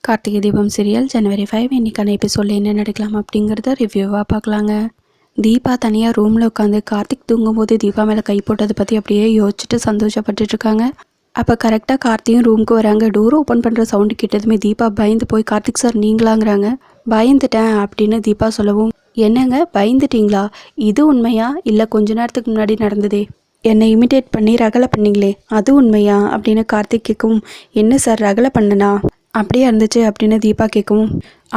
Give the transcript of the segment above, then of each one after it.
Karthigai Deepam serial ஜனவரி 5 இன்னைக்கான எபிசோடில் என்ன நடக்கலாம் அப்படிங்கிறத ரிவ்யூவாக பார்க்கலாங்க. தீபா தனியாக ரூமில் உட்காந்து கார்த்திக் தூங்கும்போது தீபா மேலே கை போட்டதை பற்றி அப்படியே யோசிச்சுட்டு சந்தோஷப்பட்டுட்டு இருக்காங்க. அப்போ கரெக்டாக கார்த்தியும் ரூமுக்கு வராங்க. டோர் ஓப்பன் பண்ணுற சவுண்டு கிட்டதுமே தீபா பயந்து போய் கார்த்திக் சார் நீங்களாங்கிறாங்க. பயந்துட்டேன் அப்படின்னு தீபா சொல்லவும், என்னங்க பயந்துட்டீங்களா? இது உண்மையா இல்லை கொஞ்ச நேரத்துக்கு முன்னாடி நடந்ததே என்னை இமிடேட் பண்ணி ரகலை பண்ணீங்களே அது உண்மையா அப்படின்னு கார்த்திக் கேட்கவும், என்ன சார் ரகலை பண்ணனா அப்படியே இருந்துச்சு அப்படின்னு தீபா கேட்கவும்,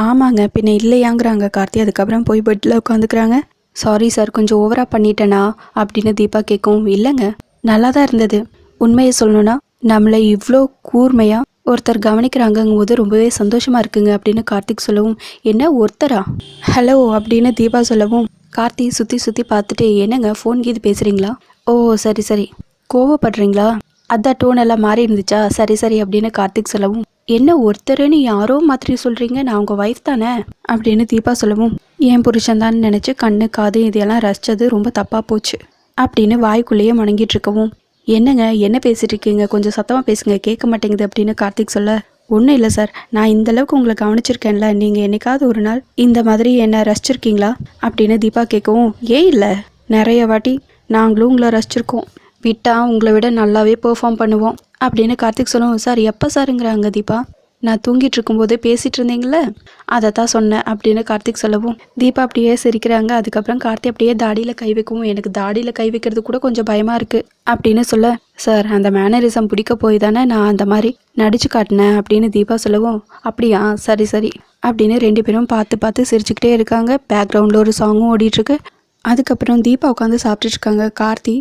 ஆமாங்க பின்ன இல்லையாங்கிறாங்க கார்த்தி. அதுக்கப்புறம் போய் பெட்டில் உட்காந்துக்கிறாங்க. சாரி சார் கொஞ்சம் ஓவராக பண்ணிட்டேனா அப்படின்னு தீபா கேட்கவும், இல்லைங்க நல்லா தான் இருந்தது. உண்மையை சொல்லணும்னா நம்மளை இவ்வளோ கூர்மையாக ஒருத்தர் கவனிக்கிறாங்கங்கும் போது ரொம்பவே சந்தோஷமாக இருக்குங்க அப்படின்னு கார்த்திக் சொல்லவும், என்ன ஒருத்தரா ஹலோ அப்படின்னு தீபா சொல்லவும், கார்த்தி சுற்றி சுற்றி பார்த்துட்டு, என்னங்க ஃபோன் கீது பேசுகிறீங்களா? ஓ சரி சரி கோவப்படுறீங்களா? அதான் டோன் எல்லாம் மாறி இருந்துச்சா? சரி சரி அப்படின்னு கார்த்திக் சொல்லவும், என்ன ஒருத்தருன்னு யாரோ மாதிரி சொல்கிறீங்க, நான் உங்கள் ஒய்ஃப் தானே அப்படின்னு தீபா சொல்லவும், என் புருஷன் தான் நினச்சி கண்ணு காது இதெல்லாம் ரசித்தது ரொம்ப தப்பாக போச்சு அப்படின்னு வாய்க்குள்ளேயே முணங்கிட்டு இருக்கவும், என்னங்க என்ன பேசிட்டு இருக்கீங்க, கொஞ்சம் சத்தமாக பேசுங்க கேட்க மாட்டேங்குது அப்படின்னு கார்த்திக் சொல்ல, ஒன்றும் இல்லை சார், நான் இந்தளவுக்கு உங்களை கவனிச்சிருக்கேன்ல, நீங்கள் என்னைக்காவது ஒரு நாள் இந்த மாதிரி என்னை ரசிச்சிருக்கீங்களா அப்படின்னு தீபா கேட்கவும், ஏன் இல்லை நிறைய வாட்டி நாங்களும் உங்களை ரசிச்சிருக்கோம், விட்டா உங்களை விட நல்லாவே பெர்ஃபார்ம் பண்ணுவோம் அப்படின்னு கார்த்திக் சொல்லவும், சார் எப்போ சாருங்கிறாங்க தீபா? நான் தூங்கிட்டு இருக்கும்போது பேசிகிட்டு இருந்தீங்கள அதை தான் சொன்னேன் அப்படின்னு கார்த்திக் சொல்லவும், தீபா அப்படியே சிரிக்கிறாங்க. அதுக்கப்புறம் கார்த்தி அப்படியே தாடியில் கை வைக்கவும், எனக்கு தாடியில் கை வைக்கிறது கூட கொஞ்சம் பயமாக இருக்குது அப்படின்னு சொல்ல, சார் அந்த மேனரிசம் பிடிக்க போய் தானே நான் அந்த மாதிரி நடிச்சு காட்டினேன் அப்படின்னு தீபா சொல்லவும், அப்படியா சரி சரி அப்படின்னு ரெண்டு பேரும் பார்த்து பார்த்து சிரிச்சுக்கிட்டே இருக்காங்க. பேக்ரவுண்டில் ஒரு சாங்கும் ஓடிட்டுருக்கு. அதுக்கப்புறம் தீபா உட்காந்து சாப்பிட்டுட்ருக்காங்க. கார்த்தி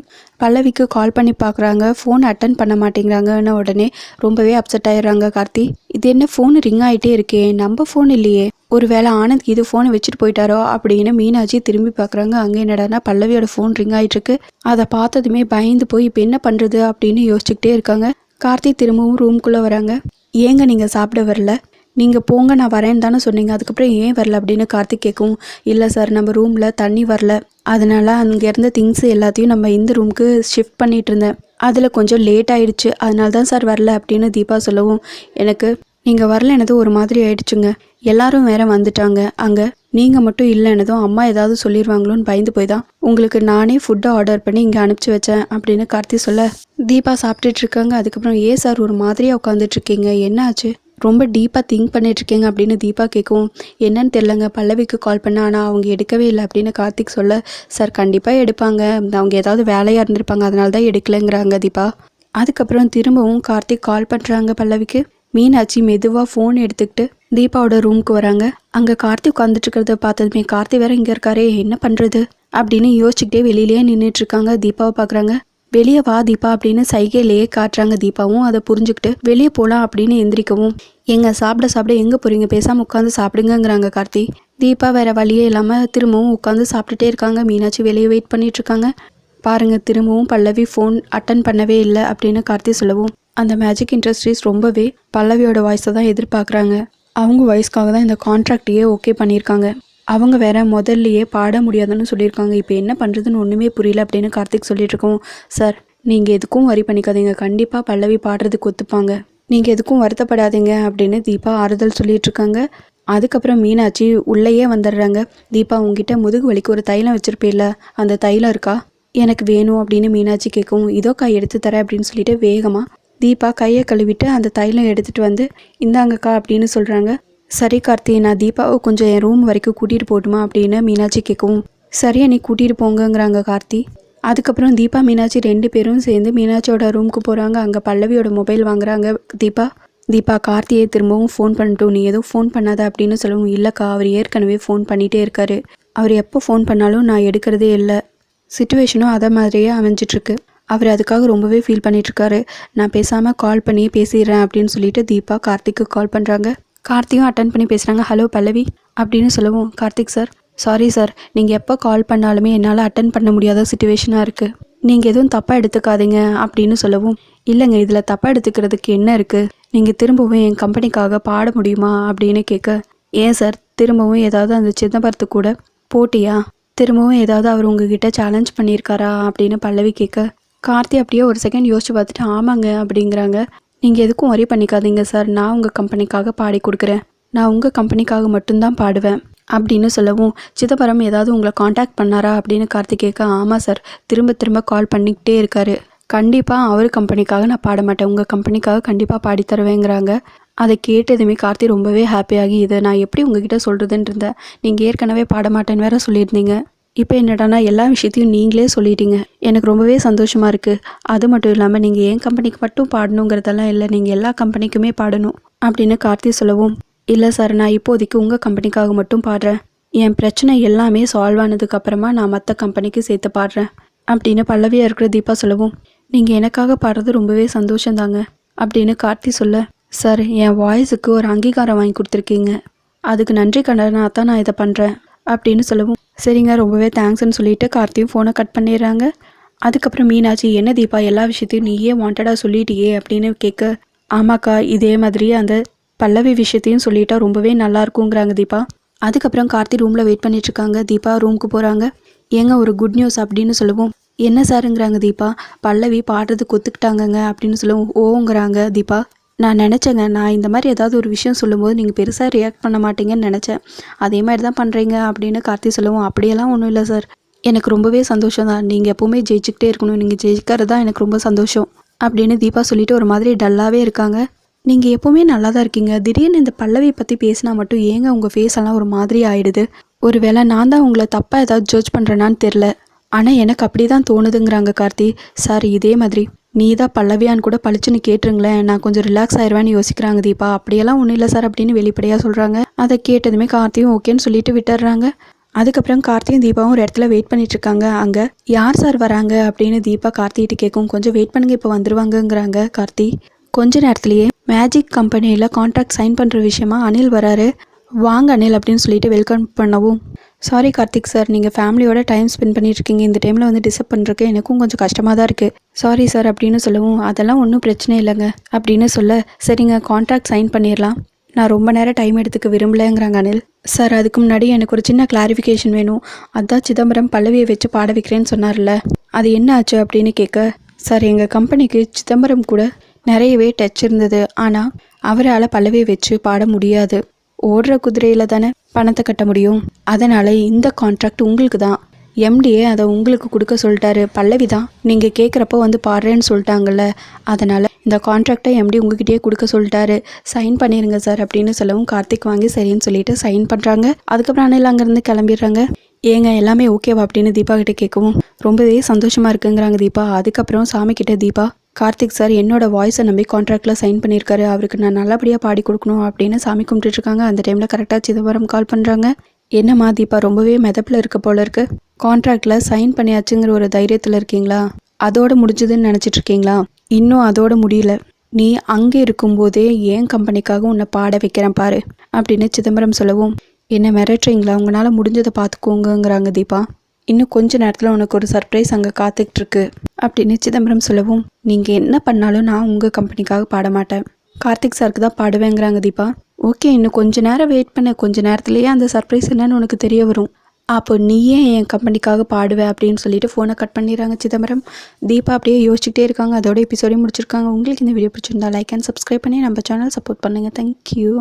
பல்லவிக்கு கால் பண்ணி பார்க்குறாங்க, ஃபோன் அட்டன் பண்ண மாட்டேங்கிறாங்கன்னு உடனே ரொம்பவே அப்செட் ஆகிடுறாங்க கார்த்தி. இது என்ன ஃபோன் ரிங் ஆகிட்டே இருக்கே, நம்ம ஃபோன் இல்லையே, ஒரு வேளை ஆனந்த் இது ஃபோனை வச்சுட்டு போயிட்டாரோ அப்படின்னு மீனாட்சி திரும்பி பார்க்குறாங்க. அங்கே என்னடானா பல்லவியோட ஃபோன் ரிங் ஆகிட்டுருக்கு. அதை பார்த்ததுமே பயந்து போய் இப்போ என்ன பண்ணுறது அப்படின்னு யோசிச்சுக்கிட்டே இருக்காங்க. கார்த்தி திரும்பவும் ரூம்குள்ளே வராங்க. ஏங்க நீங்கள் சாப்பிட வரல? நீங்கள் போங்க நான் வரேன்னு தானே சொன்னீங்க, அதுக்கப்புறம் ஏன் வரல அப்படின்னு கார்த்திக் கேட்கவும், இல்லை சார் நம்ம ரூமில் தண்ணி வரல, அதனால் அங்கே இருந்த திங்ஸ் எல்லாத்தையும் நம்ம இந்த ரூமுக்கு ஷிஃப்ட் பண்ணிகிட்டு இருந்தேன், அதில் கொஞ்சம் லேட் ஆகிடுச்சு, அதனால தான் சார் வரல அப்படின்னு தீபா சொல்லவும், எனக்கு நீங்கள் வரலனது ஒரு மாதிரி ஆயிடுச்சுங்க, எல்லாரும் வேற வந்துட்டாங்க, அங்கே நீங்கள் மட்டும் இல்லைன்னதும் அம்மா ஏதாவது சொல்லிடுவாங்களோன்னு பயந்து போய் தான் உங்களுக்கு நானே ஃபுட்டை ஆர்டர் பண்ணி இங்கே அனுப்பிச்சி வச்சேன் அப்படின்னு கார்த்தி சொல்ல, தீபா சாப்பிட்டுட்டு இருக்காங்க. அதுக்கப்புறம் ஏன் சார் ஒரு மாதிரியாக உட்காந்துட்ருக்கீங்க, என்ன ஆச்சு, ரொம்ப டீப்பாக திங்க் பண்ணிகிட்ருக்கீங்க அப்படின்னு தீபா கேட்கவும், என்னன்னு தெரிலங்க பல்லவிக்கு கால் பண்ண ஆனால் அவங்க எடுக்கவே இல்லை அப்படின்னு கார்த்திக் சொல்ல, சார் கண்டிப்பாக எடுப்பாங்க, அவங்க ஏதாவது வேலையாக இருந்திருப்பாங்க அதனால தான் எடுக்கலைங்கிறாங்க தீபா. அதுக்கப்புறம் திரும்பவும் கார்த்திக் கால் பண்ணுறாங்க பல்லவிக்கு. மீனாட்சி மெதுவாக ஃபோன் எடுத்துக்கிட்டு தீபாவோட ரூமுக்கு வராங்க. அங்கே கார்த்திக் உட்காந்துட்டு இருக்கிறத பார்த்ததுமே, கார்த்தி வேற இங்கே இருக்காரே என்ன பண்ணுறது அப்படின்னு யோசிச்சுக்கிட்டே வெளியிலேயே நின்றுட்டுருக்காங்க. தீபாவை பார்க்குறாங்க. வெளியே வா தீபா அப்படின்னு சைகையிலேயே காட்டுறாங்க. தீபாவும் அதை புரிஞ்சுக்கிட்டு வெளியே போகலாம் அப்படின்னு எந்திரிக்கவும், எங்க சாப்பிட சாப்பிட எங்கே போகிறீங்க, பேசாமல் உட்காந்து சாப்பிடுங்கிறாங்க கார்த்தி. தீபா வேற வழியே இல்லாமல் திரும்பவும் உட்காந்து சாப்பிட்டுட்டே இருக்காங்க. மீனாட்சி வெளியே வெயிட் பண்ணிட்டு இருக்காங்க. பாருங்க திரும்பவும் பல்லவி ஃபோன் அட்டன் பண்ணவே இல்லை அப்படின்னு கார்த்தி சொல்லவும், அந்த மேஜிக் இண்டஸ்ட்ரீஸ் ரொம்பவே பல்லவியோட வாய்ஸை தான் எதிர்பார்க்குறாங்க, அவங்க வாய்ஸ்க்காக தான் இந்த கான்ட்ராக்டையே ஓகே பண்ணியிருக்காங்க, அவங்க வேற முதல்லையே பாட முடியாதுன்னு சொல்லியிருக்காங்க, இப்போ என்ன பண்ணுறதுன்னு ஒன்றுமே புரியல அப்படின்னு கார்த்திக் சொல்லிட்டு இருக்கோம். சார் நீங்கள் எதுக்கும் வரி பண்ணிக்காதீங்க, கண்டிப்பாக பல்லவி பாடுறதுக்கு ஒத்துப்பாங்க, நீங்கள் எதுக்கும் வருத்தப்படாதீங்க அப்படின்னு தீபா ஆறுதல் சொல்லிட்டு இருக்காங்க. அதுக்கப்புறம் மீனாட்சி உள்ளேயே வந்துடுறாங்க. தீபா உங்ககிட்ட முதுகு வலிக்கு ஒரு தைலம் வச்சிருப்பேல, அந்த தைலம் இருக்கா, எனக்கு வேணும் அப்படின்னு மீனாட்சி கேட்கவும், இதோ கை எடுத்து தரேன் அப்படின்னு சொல்லிட்டு வேகமாக தீபா கையை கழுவிட்டு அந்த தைலம் எடுத்துகிட்டு வந்து இந்தாங்கக்கா அப்படின்னு சொல்கிறாங்க. சரி கார்த்தி நான் தீபாவை கொஞ்சம் என் ரூம் வரைக்கும் கூட்டிகிட்டு போட்டுமா அப்படின்னு மீனாட்சி கேட்கவும், சரியா நீ கூட்டிகிட்டு போங்கங்கிறாங்க கார்த்தி. அதுக்கப்புறம் தீபா மீனாட்சி ரெண்டு பேரும் சேர்ந்து மீனாட்சியோட ரூமுக்கு போகிறாங்க. அங்கே பல்லவியோட மொபைல் வாங்குறாங்க தீபா கார்த்தியை திரும்பவும் ஃபோன் பண்ணிட்டோம், நீ எதுவும் ஃபோன் பண்ணாத அப்படின்னு சொல்லவும், இல்லைக்கா அவர் ஏற்கனவே ஃபோன் பண்ணிகிட்டே இருக்காரு, அவர் எப்போ ஃபோன் பண்ணாலும் நான் எடுக்கிறதே இல்லை, சிச்சுவேஷனும் அதை மாதிரியே அமைஞ்சிட்ருக்கு, அவர் அதுக்காக ரொம்பவே ஃபீல் பண்ணிகிட்ருக்காரு, நான் பேசாமல் கால் பண்ணியே பேசிடுறேன் அப்படின்னு சொல்லிட்டு தீபா கார்த்திக்கு கால் பண்ணுறாங்க. கார்த்தியும் அட்டன் பண்ணி பேசுகிறாங்க. ஹலோ பல்லவி அப்படின்னு சொல்லவும், கார்த்திக் சார் சாரி சார், நீங்கள் எப்போ கால் பண்ணாலுமே என்னால் அட்டன் பண்ண முடியாத சுச்சுவேஷனாக இருக்குது, நீங்கள் எதுவும் தப்பாக எடுத்துக்காதீங்க அப்படின்னு சொல்லவும், இல்லைங்க இதில் தப்பாக எடுத்துக்கிறதுக்கு என்ன இருக்குது, நீங்கள் திரும்பவும் என் கம்பெனிக்காக பாட முடியுமா அப்படின்னு கேட்க, ஏன் சார் திரும்பவும் ஏதாவது அந்த சிதம்பரத்துக்கு கூட போட்டியா, திரும்பவும் ஏதாவது அவர் உங்ககிட்ட சேலஞ்ச் பண்ணியிருக்காரா அப்படின்னு பல்லவி கேட்க, கார்த்தி அப்படியே ஒரு செகண்ட் யோசிச்சு பார்த்துட்டு ஆமாங்க அப்படிங்கிறாங்க. நீங்கள் எதுக்கும் worry பண்ணிக்காதீங்க சார், நான் உங்கள் கம்பெனிக்காக பாடி கொடுக்குறேன், நான் உங்கள் கம்பெனிக்காக மட்டும்தான் பாடுவேன் அப்படின்னு சொல்லவும், சிதம்பரம் ஏதாவது உங்களை காண்டாக்ட் பண்ணாரா அப்படின்னு கார்த்திக் கேட்க, ஆமாம் சார், திரும்ப திரும்ப கால் பண்ணிக்கிட்டே இருக்காரு, கண்டிப்பாக அவர் கம்பெனிக்காக நான் பாட மாட்டேன், உங்கள் கம்பெனிக்காக கண்டிப்பாக பாடி தருவேங்கிறாங்க. அதை கேட்டதுமே கார்த்தி ரொம்பவே ஹாப்பியாகி, இதை நான் எப்படி உங்ககிட்ட சொல்கிறதுன்னு இருந்தேன், நீங்கள் ஏற்கனவே பாட மாட்டேன்னு வேற சொல்லியிருந்தீங்க, இப்போ என்னடானா எல்லா விஷயத்தையும் நீங்களே சொல்லிட்டீங்க, எனக்கு ரொம்பவே சந்தோஷமாக இருக்குது. அது மட்டும் இல்லாமல் நீங்கள் என் கம்பெனிக்கு மட்டும் பாடணுங்கிறதெல்லாம் இல்லை, நீங்கள் எல்லா கம்பெனிக்குமே பாடணும் அப்படின்னு கார்த்தி சொல்லவும், இல்லை சார், நான் இப்போதைக்கு உங்கள் கம்பெனிக்காக மட்டும் பாடுறேன், என் பிரச்சனை எல்லாமே சால்வ் ஆனதுக்கப்புறமா நான் மற்ற கம்பெனிக்கு சேர்த்து பாடுறேன் அப்படின்னு பல்லவியாக இருக்கிற தீபா சொல்லவும், நீங்கள் எனக்காக பாடுறது ரொம்பவே சந்தோஷந்தாங்க அப்படின்னு கார்த்தி சொல்ல, சார், என் வாய்ஸுக்கு ஒரு அங்கீகாரம் வாங்கி கொடுத்துருக்கீங்க, அதுக்கு நன்றி கடனாக தான் நான் இதை பண்ணுறேன் அப்படின்னு சொல்லவும், சரிங்க, ரொம்பவே தேங்க்ஸ்ன்னு சொல்லிட்டு கார்த்தியும் ஃபோனை கட் பண்ணிடுறாங்க. அதுக்கப்புறம் மீனாட்சி, என்ன தீபா எல்லா விஷயத்தையும் நீயே வாண்டடாக சொல்லிட்டியே அப்படின்னு கேட்க, ஆமாக்கா, இதே மாதிரி அந்த பல்லவி விஷயத்தையும் சொல்லிட்டா ரொம்பவே நல்லா இருக்குங்கிறாங்க தீபா. அதுக்கப்புறம் கார்த்தி ரூமில் வெயிட் பண்ணிட்டுருக்காங்க. தீபா ரூமுக்கு போகிறாங்க. ஏங்க ஒரு குட் நியூஸ் அப்படின்னு சொல்லவும், என்ன சாருங்கிறாங்க தீபா. பல்லவி பாடுறதுக்கு ஒத்துக்கிட்டாங்கங்க அப்படின்னு சொல்லவும், ஓங்கிறாங்க தீபா. நான் நினச்சேங்க, நான் இந்த மாதிரி ஏதாவது ஒரு விஷயம் சொல்லும்போது நீங்கள் பெருசாக ரியாக்ட் பண்ண மாட்டீங்கன்னு நினச்சேன், அதே மாதிரி தான் பண்ணுறீங்க அப்படின்னு கார்த்தி சொல்லவும், அப்படியெல்லாம் ஒன்றும் இல்லை சார், எனக்கு ரொம்பவே சந்தோஷம் தான், நீங்கள் எப்போவுமே ஜெயிச்சுக்கிட்டே இருக்கணும், நீங்கள் ஜெயிக்கிறது தான் எனக்கு ரொம்ப சந்தோஷம் அப்படின்னு தீபா சொல்லிட்டு ஒரு மாதிரி டல்லாகவே இருக்காங்க. நீங்கள் எப்போவுமே நல்லா தான் இருக்கீங்க, திடீர்னு இந்த பல்லவி பற்றி பேசினா மட்டும் ஏங்க உங்கள் ஃபேஸ் எல்லாம் ஒரு மாதிரி ஆயிடுது, ஒரு வேளை நான் தான் உங்களை தப்பாக ஏதாவது ஜட்ஜ் பண்ணுறேன்னான்னு தெரில, ஆனால் எனக்கு அப்படி தான் தோணுதுங்கிறாங்க கார்த்தி. சார், இதே மாதிரி நீ தான் பல்லவியான்னு கூட பளிச்சுன்னு கேட்டுருங்களேன், நான் கொஞ்சம் ரிலாக்ஸ் ஆயிடுவேன்னு யோசிக்கிறாங்க தீபா. அப்படியெல்லாம் ஒன்றும் இல்லை சார் அப்படின்னு வெளிப்படையாக சொல்கிறாங்க. அதை கேட்டதுமே கார்த்தியும் ஓகேன்னு சொல்லிட்டு விட்டுடுறாங்க. அதுக்கப்புறம் கார்த்தியும் தீபாவும் ஒரு இடத்துல வெயிட் பண்ணிட்டு இருக்காங்க. அங்கே யார் சார் வராங்க அப்படின்னு தீபா கார்த்திகிட்ட கேட்கும். கொஞ்சம் வெயிட் பண்ணுங்க, இப்போ வந்துருவாங்கங்கிறாங்க கார்த்தி. கொஞ்ச நேரத்துலேயே மேஜிக் கம்பெனியில் கான்ட்ராக்ட் சைன் பண்ணுற விஷயமா அனில் வராரு. வாங்க அனில் அப்படின்னு சொல்லிட்டு வெல்கம் பண்ணவும், சாரி கார்த்திக் சார், நீங்கள் ஃபேமிலியோட டைம் ஸ்பெண்ட் பண்ணிட்டுருக்கீங்க, இந்த டைமில் வந்து டிஸ்டர்ப் பண்ணுறதுக்கு எனக்கும் கொஞ்சம் கஷ்டமாக தான் இருக்குது, சாரி சார் அப்படின்னு சொல்லவும், அதெல்லாம் ஒன்றும் பிரச்சனை இல்லைங்க அப்படின்னு சொல்ல, சரிங்க கான்ட்ராக்ட் சைன் பண்ணிடலாம், நான் ரொம்ப நேரம் டைம் எடுத்துக்க விரும்பலைங்கிறாங்க அனில். சார், அதுக்கு முன்னாடி எனக்கு ஒரு சின்ன கிளாரிஃபிகேஷன் வேணும், அதான் சிதம்பரம் பல்லவியை வச்சு பாட வைக்கிறேன்னு சொன்னார்ல, அது என்ன ஆச்சு அப்படின்னு கேட்க, சார், எங்கள் கம்பெனிக்கு சிதம்பரம் கூட நிறையவே டச் இருந்தது, ஆனால் அவரால் பல்லவியை வச்சு பாட முடியாது, ஓடுற குதிரையில் தானே பணத்தை கட்ட முடியும், அதனால் இந்த கான்ட்ராக்ட் உங்களுக்கு தான், எம்டிஏ அதை உங்களுக்கு கொடுக்க சொல்லிட்டாரு, பல்லவி தான் நீங்கள் கேட்குறப்போ வந்து பாடுறேன்னு சொல்லிட்டாங்கல்ல, அதனால் இந்த கான்ட்ராக்டை எம்டி உங்ககிட்டயே கொடுக்க சொல்லிட்டாரு, சைன் பண்ணிடுங்க சார் அப்படின்னு சொல்லவும், கார்த்திக் வாங்கி சரின்னு சொல்லிட்டு சைன் பண்ணுறாங்க. அதுக்கப்புறம் அனில் அங்கேருந்து கிளம்பிடுறாங்க. ஏங்க எல்லாமே ஓகேவா அப்படின்னு தீபா கிட்டே கேட்கவும், ரொம்பவே சந்தோஷமாக இருக்குங்கிறாங்க தீபா. அதுக்கப்புறம் சாமி கிட்ட தீபா, கார்த்திக் சார் என்னோட வாய்ஸை நம்பி கான்ட்ராக்டில் சைன் பண்ணியிருக்காரு, அவருக்கு நான் நல்லபடியாக பாடி கொடுக்கணும் அப்படின்னு சாமி கும்பிட்டுருக்காங்க. அந்த டைமில் கரெக்டாக சிதம்பரம் கால் பண்ணுறாங்க. என்னம்மா தீபா, ரொம்பவே மெதப்பில் இருக்க போல இருக்கு, கான்ட்ராக்டில் சைன் பண்ணியாச்சுங்கிற ஒரு தைரியத்தில் இருக்கீங்களா, அதோட முடிஞ்சதுன்னு நினச்சிட்டு இருக்கீங்களா, இன்னும் அதோட முடியல, நீ அங்கே இருக்கும்போதே என் கம்பெனிக்காக உன்னை பாட வைக்கிறேன் பாரு அப்படின்னு சிதம்பரம் சொல்லவும், என்ன மிரட்டுறீங்களா, உங்களால் முடிஞ்சதை பார்த்துக்கோங்கிறாங்க தீபா. இன்னும் கொஞ்ச நேரத்தில் உனக்கு ஒரு சர்ப்ரைஸ் அங்கே காத்துக்கிட்டு இருக்கு அப்படின்னு சிதம்பரம் சொல்லவும், நீங்கள் என்ன பண்ணாலும் நான் உங்கள் கம்பெனிக்காக பாட மாட்டேன், கார்த்திக் சாருக்கு தான் பாடுவேங்கிறாங்க தீபா. ஓகே, இன்னும் கொஞ்ச நேரம் வெயிட் பண்ண, கொஞ்ச நேரத்துலேயே அந்த சர்ப்ரைஸ் என்னன்னு உனக்கு தெரிய வரும், அப்போ நீயே என் கம்பெனிக்காக பாடுவேன் அப்படின்னு சொல்லிட்டு ஃபோனை கட் பண்ணிடுறாங்க சிதம்பரம். தீபா அப்படியே யோசிச்சுக்கிட்டே இருக்காங்க. அதோட எபிசோடையும் முடிச்சிருக்காங்க. உங்களுக்கு இந்த வீடியோ பிடிச்சிருந்தா லைக் அண்ட் சப்ஸ்கிரைப் பண்ணி நம்ம சேனல் சப்போர்ட் பண்ணுங்கள். தேங்க்யூ.